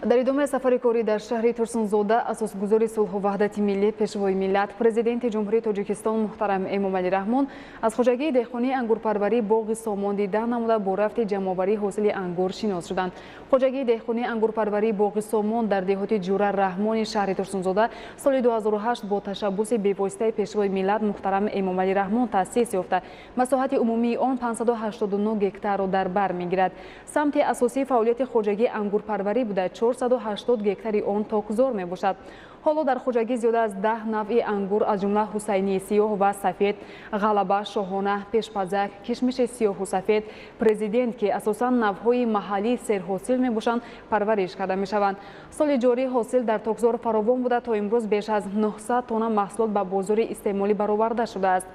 дар идомаи сафари корӣ дар шаҳри Турсунзода асосгузори сулҳу ваҳдати миллӣ пешвои миллат президенти ҷумҳурии Тоҷикистон муҳтарам Эмомалӣ Раҳмон аз хоҷагии деҳқонии ангурпарварии боғи Сомон дидан намуда бо рафти ҷамъоварии ҳосили ангур шинос шуданд. Хоҷагии деҳқонии ангурпарварии боғи Сомон дар деҳоти Ҷура Раҳмони шаҳри Турсунзода соли 2008 бо ташаббуси бевоситаи пешвои миллат муҳтарам Эмомалӣ Раҳмон таъсис ёфта. масоҳати умумии он 589 гектарро дар бар мегирад. самти асосии фаъолияти хоҷагии ангурпарварӣ буда 480 гектари он токзор мебошад. ҳоло дар хоҷагӣ зиёда аз 10 навъи ангур аз ҷумла ҳусайнии сиёҳ ва сафед, ғалаба, шоҳона, пешпазак, кишмиши сиёҳу сафед, президент ки асосан навъҳои маҳаллии серҳосил мебошанд, парвариш карда мешаванд. соли ҷорӣ ҳосил дар токзор фаровон буда то имрӯз беш аз 900 тонна маҳсулот ба бозори истеъмолӣ бароварда шудааст.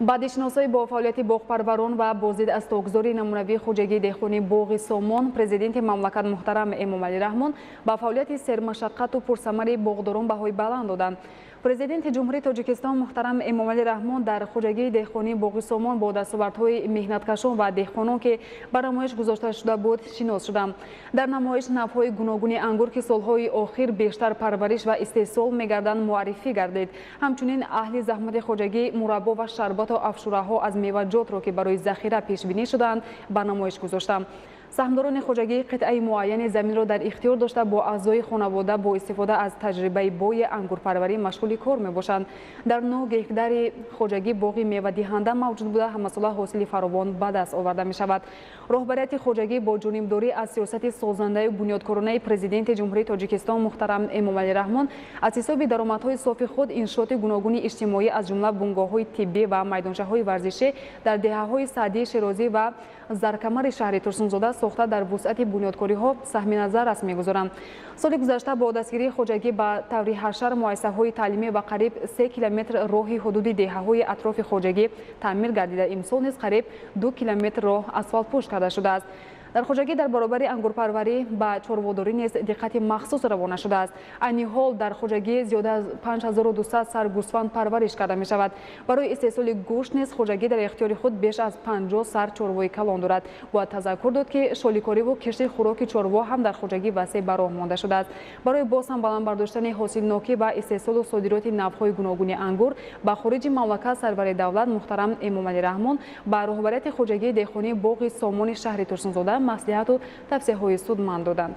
баъдишиносои бо фаъолияти боғпарварон ва боздид аз токзори намунавии хоҷагии деҳқонии боғи Сомон президенти мамлакат муҳтарам Эмомалӣ Раҳмон ба фаъолияти сермашаққату пурсамари боғдорон баҳои баланд доданд. президенти ҷумҳурии Тоҷикистон муҳтарам Эмомалӣ Раҳмон дар хоҷагии деҳқонии боғи Сомон бо дастовардҳои меҳнаткашон ва деҳқонон ки ба намоиш гузошта шуда буд шинос шуданд. дар намоиш навъҳои гуногуни ангур ки солҳои охир бештар парвариш ва истеҳсол мегарданд муаррифӣ гардид. ҳамчунин аҳли заҳмати хоҷагӣ мураббо ва шарбату афшураҳо аз меваҷотро ки барои захира пешбинӣ шуданд ба намоиш гузоштанд. саҳмдорони хоҷагӣ қитъаи муайяни заминро дар ихтиёр дошта бо аъзои хонавода бо истифода аз таҷрибаи бои ангурпарварӣ машғули кор мебошанд. дар 9 гектари хоҷагӣ боғи мевадиҳанда мавҷуд буда ҳамасола ҳосили фаровон ба даст оварда мешавад. роҳбарияти хоҷагӣ бо ҷонибдорӣ аз сиёсати созандаю бунёдкоронаи президенти ҷумҳурии Тоҷикистон муҳтарам Эмомалӣ Раҳмон аз ҳисоби даромадҳои софи худ иншоати гуногуни иҷтимоӣ аз ҷумла бунгоҳҳои тиббӣ ва майдончаҳои варзишӣ дар деҳаҳои Саъдии Широзӣ ва Заркамари шаҳри Турсунзода сохта дар вусъати бунёдкориҳо саҳми назар аст мегузоранд. соли гузашта бо дастгирии хоҷагӣ ба таври ҳашар муассисаҳои таълимӣ ва қариб 3 километр роҳи ҳудуди деҳаҳои атрофи хоҷагӣ таъмир гардида, имсол низ қариб 2 километр роҳ асфалтпӯш карда шудааст. дар хоҷагӣ дар баробари ангурпарварӣ ба чорводорӣ низ диққати махсус равона шудааст. айни ҳол дар хоҷагӣ зиёда аз 5200 сар гӯсфанд парвариш карда мешавад. барои истеҳсоли гӯшт низ хоҷагӣ дар ихтиёри худ беш аз 50 сар чорвои калон дорад. бояд тазаккур дод ки шоликориву кишти хӯроки чорво ҳам дар хоҷагӣ васеъ ба роҳ монда шудааст. барои боз ҳам баландбардоштани ҳосилнокӣ ва истеҳсолу содироти навъҳои гуногуни ангур ба хориҷи мамлакат сарвари давлат муҳтарам Эмомалӣ Раҳмон ба роҳбарияти хоҷагии деҳқонии боғи Сомони шаҳри Турсунзода маслиҳату тавсеяҳои судманд доданд.